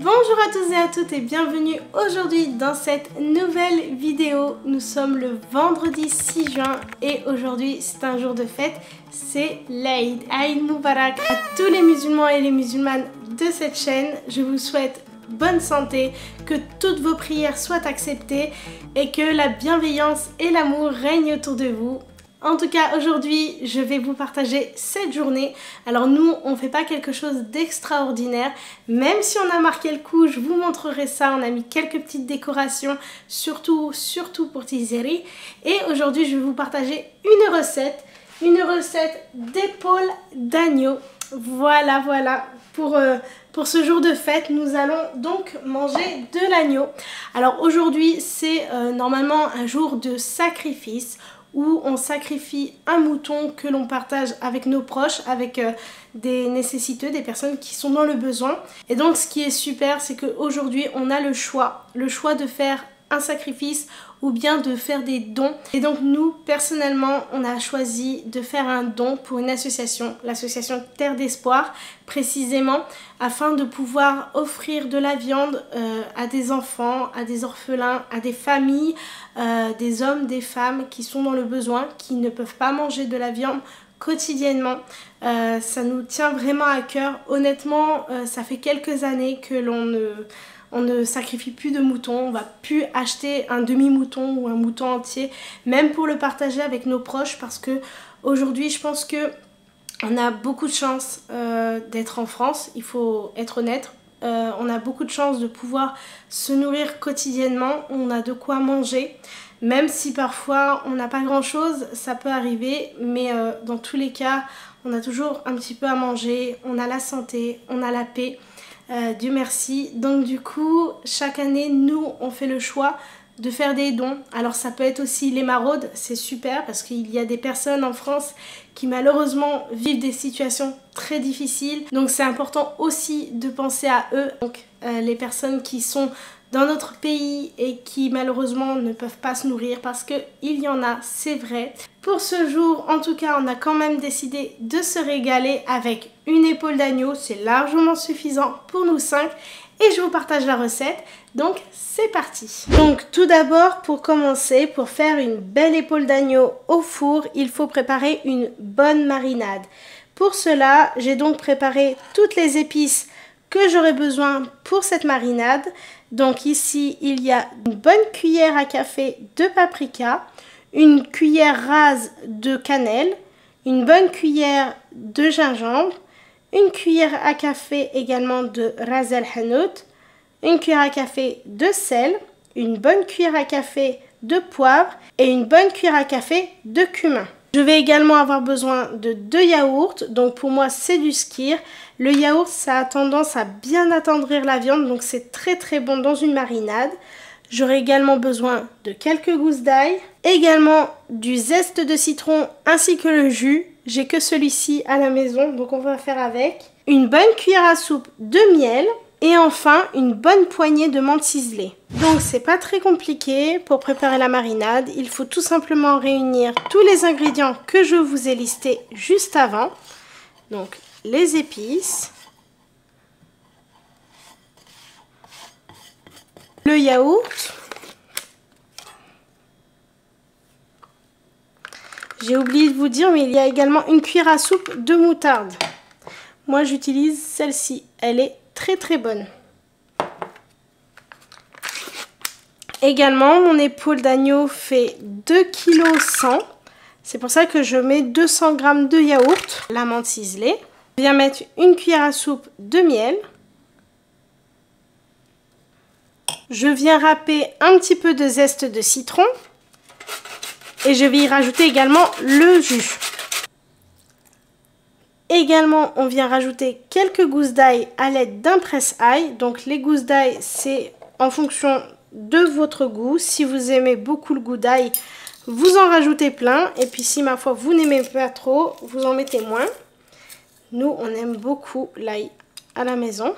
Bonjour à tous et à toutes et bienvenue aujourd'hui dans cette nouvelle vidéo. Nous sommes le vendredi 6 juin et aujourd'hui c'est un jour de fête, c'est l'Aïd. Aïd Moubarak à tous les musulmans et les musulmanes de cette chaîne. Je vous souhaite bonne santé, que toutes vos prières soient acceptées et que la bienveillance et l'amour règnent autour de vous. En tout cas, aujourd'hui, je vais vous partager cette journée. Alors nous, on ne fait pas quelque chose d'extraordinaire. Même si on a marqué le coup, je vous montrerai ça. On a mis quelques petites décorations, surtout pour Tizeri. Et aujourd'hui, je vais vous partager une recette d'épaule d'agneau. Voilà. Pour ce jour de fête, nous allons donc manger de l'agneau. Alors aujourd'hui, c'est normalement un jour de sacrifice où on sacrifie un mouton que l'on partage avec nos proches, avec des nécessiteux, des personnes qui sont dans le besoin. Et donc ce qui est super, c'est qu'aujourd'hui on a le choix de faire un sacrifice ou bien de faire des dons. Et donc nous, personnellement, on a choisi de faire un don pour une association, l'association Terre d'Espoir, précisément, afin de pouvoir offrir de la viande à des enfants, à des orphelins, à des familles, des hommes, des femmes qui sont dans le besoin, qui ne peuvent pas manger de la viande quotidiennement. Ça nous tient vraiment à cœur. Honnêtement, ça fait quelques années que on ne sacrifie plus de moutons, on va plus acheter un demi-mouton ou un mouton entier, même pour le partager avec nos proches, parce que aujourd'hui je pense que on a beaucoup de chance d'être en France, il faut être honnête. On a beaucoup de chance de pouvoir se nourrir quotidiennement, on a de quoi manger, même si parfois on n'a pas grand chose, ça peut arriver, mais dans tous les cas, on a toujours un petit peu à manger, on a la santé, on a la paix. Dieu merci. Donc du coup, chaque année, nous, on fait le choix de faire des dons. Alors ça peut être aussi les maraudes, c'est super parce qu'il y a des personnes en France qui malheureusement vivent des situations très difficiles. Donc c'est important aussi de penser à eux. Donc les personnes qui sont dans notre pays et qui malheureusement ne peuvent pas se nourrir parce qu'il y en a, c'est vrai. Pour ce jour, en tout cas, on a quand même décidé de se régaler avec une épaule d'agneau. C'est largement suffisant pour nous 5 et je vous partage la recette. Donc c'est parti. Donc tout d'abord, pour commencer, pour faire une belle épaule d'agneau au four, il faut préparer une bonne marinade. Pour cela, j'ai donc préparé toutes les épices que j'aurai besoin pour cette marinade. Donc ici, il y a une bonne cuillère à café de paprika, une cuillère rase de cannelle, une bonne cuillère de gingembre, une cuillère à café également de ras el hanout, une cuillère à café de sel, une bonne cuillère à café de poivre et une bonne cuillère à café de cumin. Je vais également avoir besoin de 2 yaourts, donc pour moi c'est du skyr. Le yaourt, ça a tendance à bien attendrir la viande, donc c'est très bon dans une marinade. J'aurai également besoin de quelques gousses d'ail, également du zeste de citron ainsi que le jus. J'ai que celui-ci à la maison, donc on va faire avec. Une bonne cuillère à soupe de miel. Et enfin, une bonne poignée de menthe ciselée. Donc, c'est pas très compliqué pour préparer la marinade. Il faut tout simplement réunir tous les ingrédients que je vous ai listés juste avant. Donc, les épices, le yaourt. J'ai oublié de vous dire, mais il y a également une cuillère à soupe de moutarde. Moi, j'utilise celle-ci. Elle est très bonne. Également, mon épaule d'agneau fait 2,1 kg. C'est pour ça que je mets 200 g de yaourt, la menthe ciselée. Je viens mettre une cuillère à soupe de miel. Je viens râper un petit peu de zeste de citron. Et je vais y rajouter également le jus. Également, on vient rajouter quelques gousses d'ail à l'aide d'un presse-ail. Donc les gousses d'ail, c'est en fonction de votre goût. Si vous aimez beaucoup le goût d'ail, vous en rajoutez plein. Et puis si ma foi vous n'aimez pas trop, vous en mettez moins. Nous, on aime beaucoup l'ail à la maison.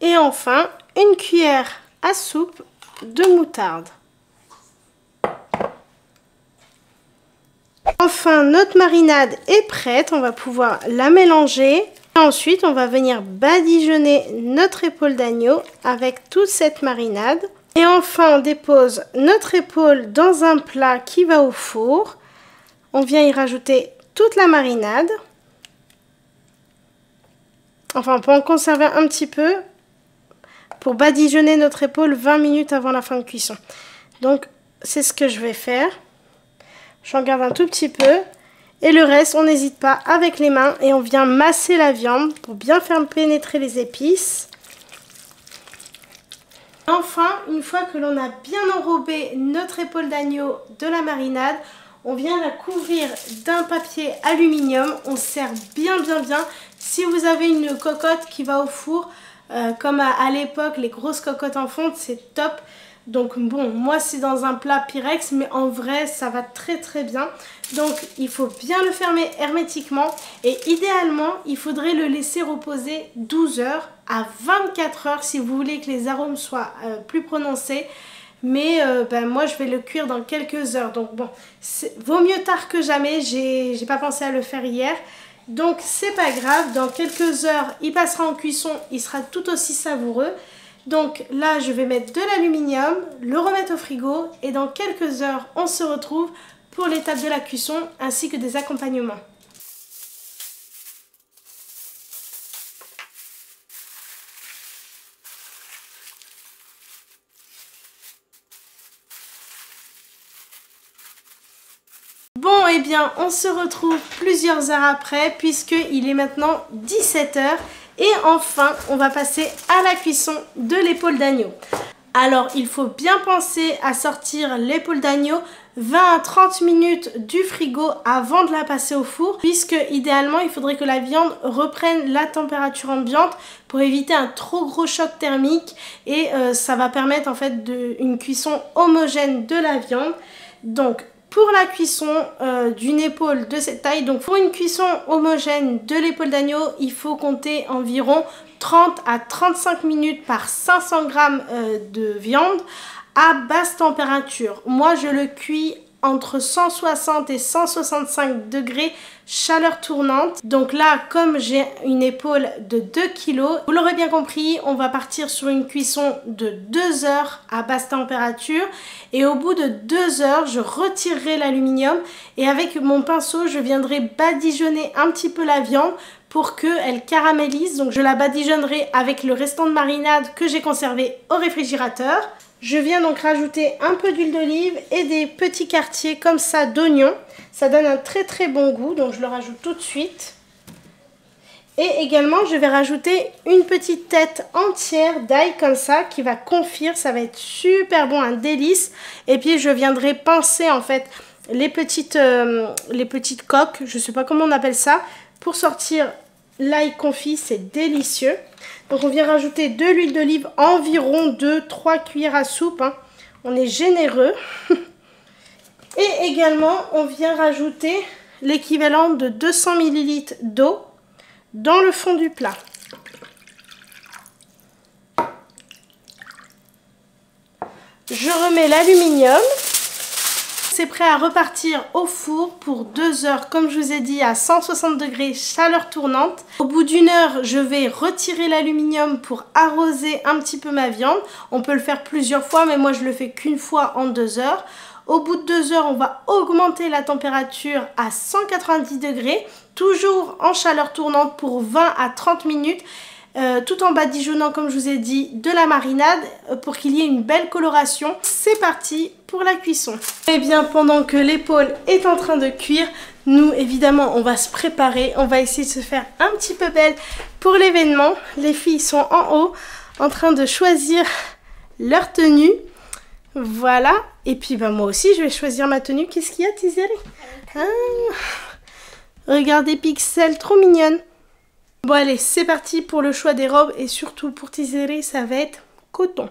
Et enfin, une cuillère à soupe de moutarde. Enfin, notre marinade est prête, on va pouvoir la mélanger. Et ensuite, on va venir badigeonner notre épaule d'agneau avec toute cette marinade. Et enfin, on dépose notre épaule dans un plat qui va au four. On vient y rajouter toute la marinade. Enfin, on peut en conserver un petit peu pour badigeonner notre épaule 20 minutes avant la fin de cuisson. Donc, c'est ce que je vais faire. J'en garde un tout petit peu. Et le reste, on n'hésite pas avec les mains et on vient masser la viande pour bien faire pénétrer les épices. Enfin, une fois que l'on a bien enrobé notre épaule d'agneau de la marinade, on vient la couvrir d'un papier aluminium. On serre bien. Si vous avez une cocotte qui va au four, comme à l'époque, les grosses cocottes en fonte, c'est top. Donc bon, moi c'est dans un plat Pyrex, mais en vrai ça va très bien. Donc il faut bien le fermer hermétiquement et idéalement il faudrait le laisser reposer 12 heures à 24 heures si vous voulez que les arômes soient plus prononcés. Mais moi je vais le cuire dans quelques heures. Donc bon, vaut mieux tard que jamais, j'ai pas pensé à le faire hier. Donc c'est pas grave, dans quelques heures il passera en cuisson, il sera tout aussi savoureux. Donc là, je vais mettre de l'aluminium, le remettre au frigo et dans quelques heures, on se retrouve pour l'étape de la cuisson ainsi que des accompagnements. Bon, eh bien, on se retrouve plusieurs heures après puisqu'il est maintenant 17 h. Et enfin, on va passer à la cuisson de l'épaule d'agneau. Alors, il faut bien penser à sortir l'épaule d'agneau 20 à 30 minutes du frigo avant de la passer au four, puisque idéalement, il faudrait que la viande reprenne la température ambiante pour éviter un trop gros choc thermique et ça va permettre en fait une cuisson homogène de la viande. Donc, pour la cuisson d'une épaule de cette taille, donc pour une cuisson homogène de l'épaule d'agneau, il faut compter environ 30 à 35 minutes par 500 g de viande à basse température. Moi, je le cuis entre 160 et 165 degrés, chaleur tournante. Donc là, comme j'ai une épaule de 2 kg, vous l'aurez bien compris, on va partir sur une cuisson de 2 heures à basse température. Et au bout de 2 heures, je retirerai l'aluminium et avec mon pinceau, je viendrai badigeonner un petit peu la viande pour qu'elle caramélise. Donc je la badigeonnerai avec le restant de marinade que j'ai conservé au réfrigérateur. Je viens donc rajouter un peu d'huile d'olive et des petits quartiers comme ça d'oignons. Ça donne un très bon goût, donc je le rajoute tout de suite. Et également, je vais rajouter une petite tête entière d'ail comme ça qui va confire. Ça va être super bon, un délice. Et puis, je viendrai pincer en fait les petites coques, je ne sais pas comment on appelle ça, pour sortir l'ail confit, c'est délicieux. Donc on vient rajouter de l'huile d'olive, environ 2-3 cuillères à soupe. Hein. On est généreux. Et également, on vient rajouter l'équivalent de 200 ml d'eau dans le fond du plat. Je remets l'aluminium. C'est prêt à repartir au four pour 2 heures, comme je vous ai dit, à 160 degrés, chaleur tournante. Au bout d'1 heure, je vais retirer l'aluminium pour arroser un petit peu ma viande. On peut le faire plusieurs fois, mais moi je le fais qu'une fois en 2 heures. Au bout de 2 heures, on va augmenter la température à 190 degrés, toujours en chaleur tournante pour 20 à 30 minutes. Tout en badigeonnant, comme je vous ai dit, de la marinade pour qu'il y ait une belle coloration. C'est parti pour la cuisson. Et bien, pendant que l'épaule est en train de cuire, nous, évidemment, on va se préparer. On va essayer de se faire un petit peu belle pour l'événement. Les filles sont en haut, en train de choisir leur tenue. Voilà. Et puis, moi aussi, je vais choisir ma tenue. Qu'est-ce qu'il y a, Tizeri? Regardez Pixel, trop mignonne. Bon allez, c'est parti pour le choix des robes et surtout pour Tizeri, ça va être coton.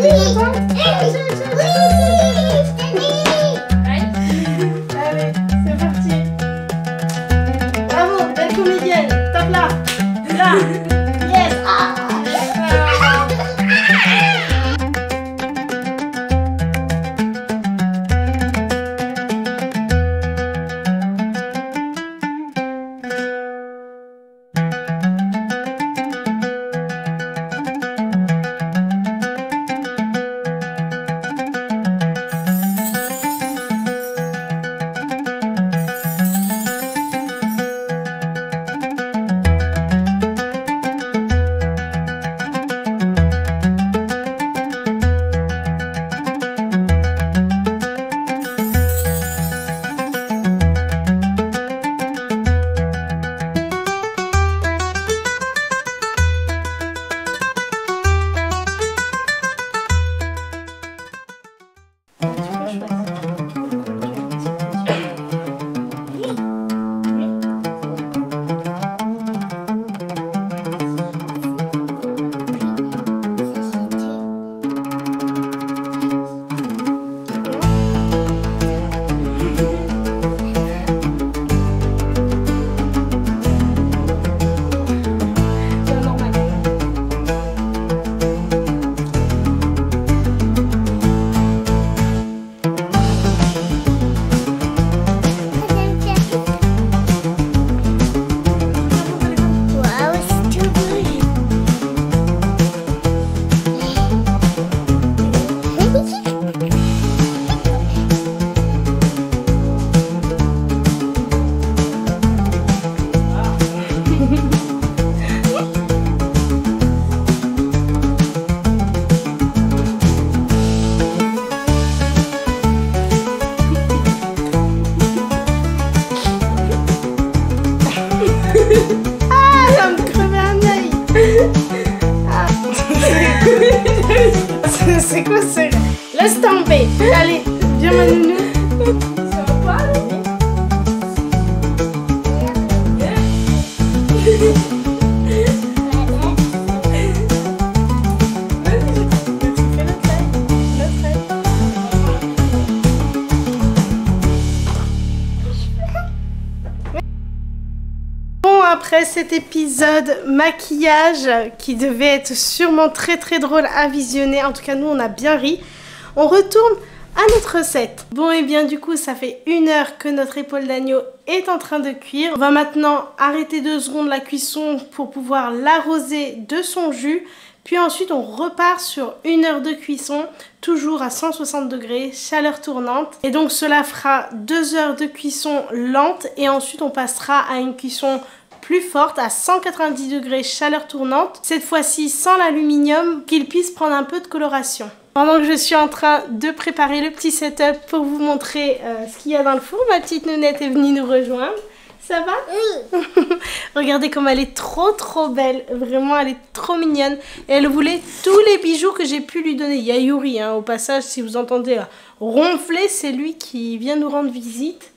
Allez, c'est parti. Bravo, belle comédienne. Tape là. Là. Yes. C'est quoi ça? Laisse tomber. Allez, viens ma nounou. Ça va pas là? Après cet épisode maquillage qui devait être sûrement très drôle à visionner, en tout cas nous on a bien ri, on retourne à notre recette. Bon et bien du coup ça fait 1 heure que notre épaule d'agneau est en train de cuire. On va maintenant arrêter 2 secondes la cuisson pour pouvoir l'arroser de son jus. Puis ensuite on repart sur 1 heure de cuisson, toujours à 160 degrés, chaleur tournante. Et donc cela fera 2 heures de cuisson lente et ensuite on passera à une cuisson plus forte à 190 degrés chaleur tournante, cette fois-ci sans l'aluminium, qu'il puisse prendre un peu de coloration. Pendant que je suis en train de préparer le petit setup pour vous montrer ce qu'il y a dans le four, ma petite Nounette est venue nous rejoindre. Ça va? Oui. Regardez comme elle est trop belle, vraiment elle est trop mignonne. Et elle voulait tous les bijoux que j'ai pu lui donner. Il y a Yuri, hein, au passage, si vous entendez ronfler, c'est lui qui vient nous rendre visite.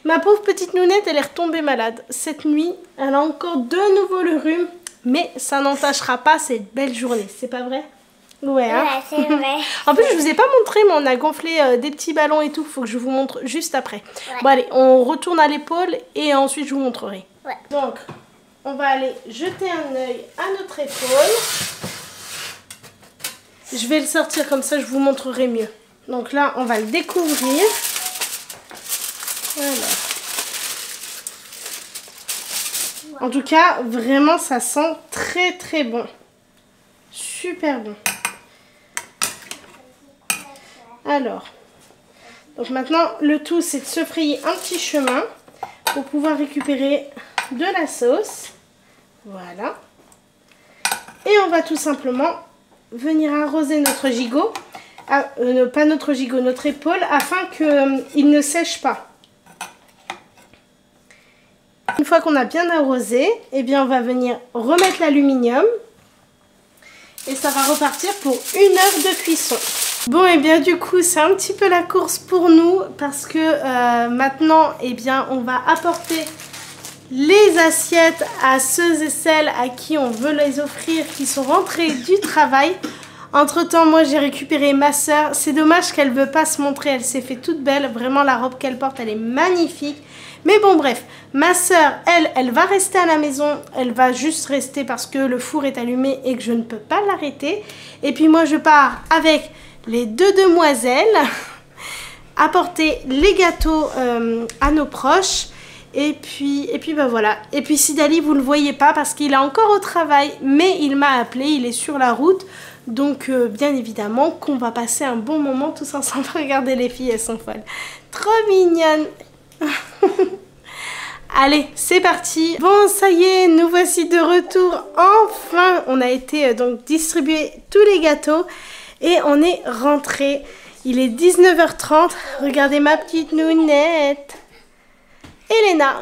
Ma pauvre petite Nounette, elle est retombée malade. Cette nuit, elle a encore de nouveau le rhume. Mais ça n'entachera pas cette belle journée, c'est pas vrai? Ouais, hein? Ouais, c'est vrai. En plus, je vous ai pas montré, mais on a gonflé des petits ballons et tout. Faut que je vous montre juste après. Ouais. Bon, allez, on retourne à l'épaule et ensuite je vous montrerai. Ouais. Donc, on va aller jeter un œil à notre épaule. Je vais le sortir comme ça, je vous montrerai mieux. Donc là, on va le découvrir. Voilà. En tout cas, vraiment, ça sent très bon. Super bon. Alors, donc maintenant, le tout, c'est de se frayer un petit chemin pour pouvoir récupérer de la sauce. Voilà. Et on va tout simplement venir arroser notre gigot. Pas notre gigot, notre épaule, afin qu'il ne sèche pas. Une fois qu'on a bien arrosé, eh bien on va venir remettre l'aluminium. Et ça va repartir pour 1 heure de cuisson. Bon et bien du coup c'est un petit peu la course pour nous parce que maintenant eh bien on va apporter les assiettes à ceux et celles à qui on veut les offrir qui sont rentrés du travail. Entre temps, moi j'ai récupéré ma soeur. C'est dommage qu'elle ne veut pas se montrer. Elle s'est fait toute belle. Vraiment, la robe qu'elle porte, elle est magnifique. Mais bon, bref, ma soeur, elle va rester à la maison. Elle va juste rester parce que le four est allumé et que je ne peux pas l'arrêter. Et puis moi, je pars avec les deux demoiselles apporter les gâteaux à nos proches. Et puis ben voilà. Et puis Sidali, vous ne le voyez pas parce qu'il est encore au travail. Mais il m'a appelé, il est sur la route. Donc bien évidemment qu'on va passer un bon moment tous ensemble. Regardez les filles, elles sont folles. Trop mignonnes. Allez, c'est parti. Bon, ça y est, nous voici de retour. Enfin, on a été donc distribuer tous les gâteaux et on est rentré. Il est 19h30. Regardez ma petite nounette. Elena.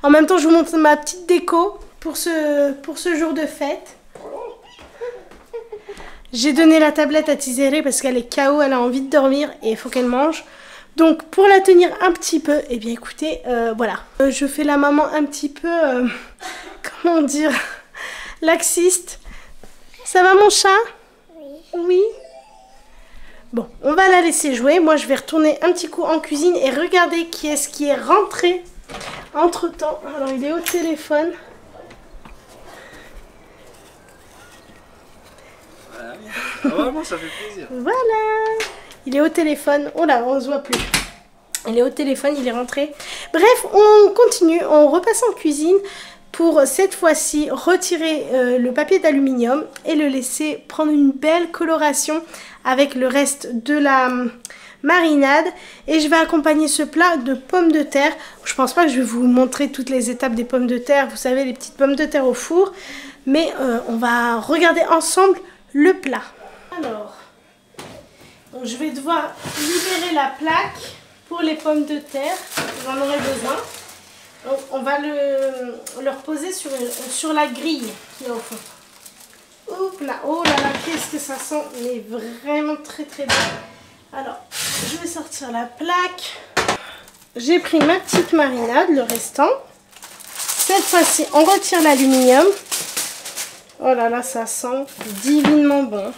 En même temps, je vous montre ma petite déco pour ce jour de fête. J'ai donné la tablette à Tizere parce qu'elle est KO, elle a envie de dormir et il faut qu'elle mange. Donc pour la tenir un petit peu, eh bien écoutez, voilà. Je fais la maman un petit peu, comment dire, laxiste. Ça va mon chat? Oui. Oui. Bon, on va la laisser jouer. Moi je vais retourner un petit coup en cuisine et regarder qui est-ce qui est rentré entre temps. Alors il est au téléphone. Vraiment, ça fait plaisir. Voilà. Il est au téléphone. Oh là, on se voit plus. Il est au téléphone, il est rentré. Bref, on continue. On repasse en cuisine pour cette fois-ci retirer le papier d'aluminium et le laisser prendre une belle coloration avec le reste de la marinade. Et je vais accompagner ce plat de pommes de terre. Je pense pas que je vais vous montrer toutes les étapes des pommes de terre. Vous savez, les petites pommes de terre au four. Mais on va regarder ensemble le plat. Alors, donc je vais devoir libérer la plaque pour les pommes de terre. J'en aurai besoin. Donc on va le reposer sur la grille qui est au fond. Oups là, oh là là, qu'est-ce que ça sent, mais vraiment très très bon. Alors, je vais sortir la plaque. J'ai pris ma petite marinade, le restant. Cette fois-ci, on retire l'aluminium. Oh là là, ça sent divinement bon.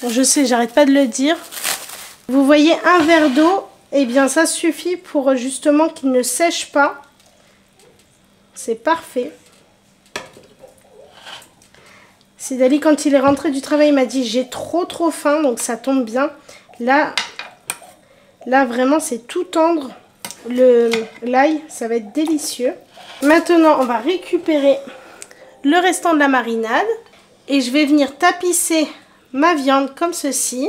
Je sais, j'arrête pas de le dire. Vous voyez un verre d'eau, et bien ça suffit pour justement qu'il ne sèche pas. C'est parfait. Sidali, quand il est rentré du travail, il m'a dit j'ai trop faim, donc ça tombe bien. Là vraiment c'est tout tendre. L'ail, ça va être délicieux. Maintenant, on va récupérer le restant de la marinade et je vais venir tapisser ma viande comme ceci.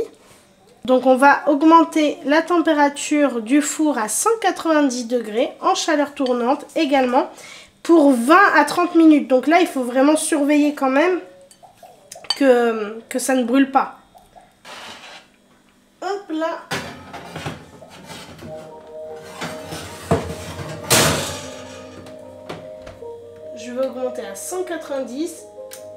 Donc on va augmenter la température du four à 190 degrés en chaleur tournante également pour 20 à 30 minutes. Donc là il faut vraiment surveiller quand même que ça ne brûle pas. Hop là. Je vais augmenter à 190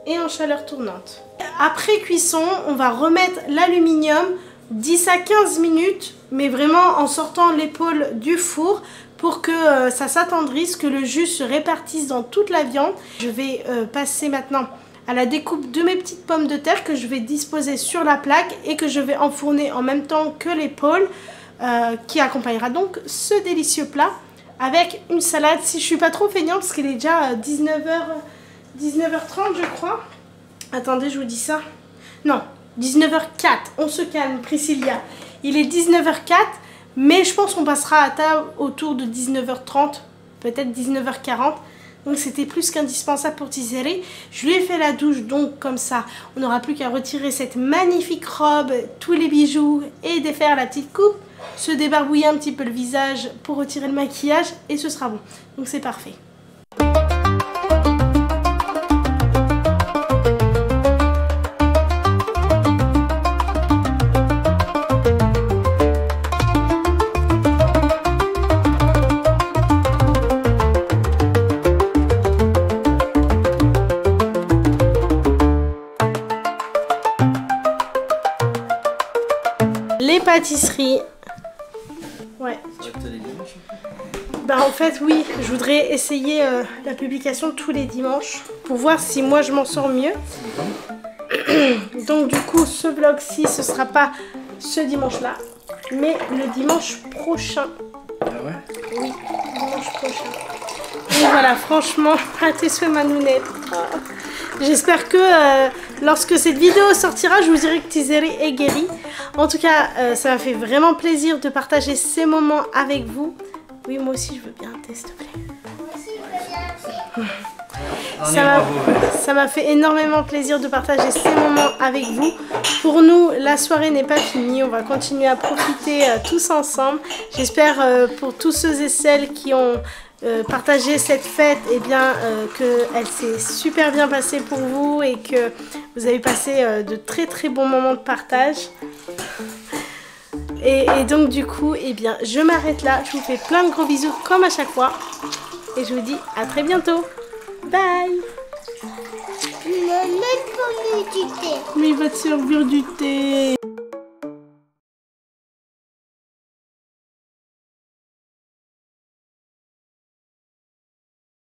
et en chaleur tournante. Après cuisson, on va remettre l'aluminium 10 à 15 minutes, mais vraiment en sortant l'épaule du four pour que ça s'attendrisse, que le jus se répartisse dans toute la viande. Je vais passer maintenant à la découpe de mes petites pommes de terre que je vais disposer sur la plaque et que je vais enfourner en même temps que l'épaule qui accompagnera donc ce délicieux plat avec une salade. Si je suis pas trop feignante parce qu'il est déjà 19h30 je crois. Attendez, je vous dis ça. Non, 19h04. On se calme, Priscilla. Il est 19h04, mais je pense qu'on passera à table autour de 19h30, peut-être 19h40. Donc c'était plus qu'indispensable pour Tizere. Je lui ai fait la douche, donc comme ça, on n'aura plus qu'à retirer cette magnifique robe, tous les bijoux et défaire la petite coupe, se débarbouiller un petit peu le visage pour retirer le maquillage et ce sera bon. Donc c'est parfait. Les pâtisseries. Ouais. Bah en fait oui, je voudrais essayer la publication tous les dimanches pour voir si moi je m'en sors mieux. Donc du coup, ce vlog-ci, ce sera pas ce dimanche-là, mais le dimanche prochain. Ah ouais? Oui, dimanche prochain. Et voilà, franchement, à tes souhaits, ma nounette. Oh. J'espère que lorsque cette vidéo sortira, je vous dirai que Tizeri est guérie. En tout cas, ça m'a fait vraiment plaisir de partager ces moments avec vous. Oui, moi aussi, je veux bien, s'il te plaît. Ça m'a fait énormément plaisir de partager ces moments avec vous. Pour nous, la soirée n'est pas finie. On va continuer à profiter tous ensemble. J'espère pour tous ceux et celles qui ont partagé cette fête, eh bien, qu'elle s'est super bien passée pour vous et que vous avez passé de très très bons moments de partage. Et donc du coup, eh bien, je m'arrête là. Je vous fais plein de gros bisous comme à chaque fois. Et je vous dis à très bientôt. Bye. Mais il va te servir du thé.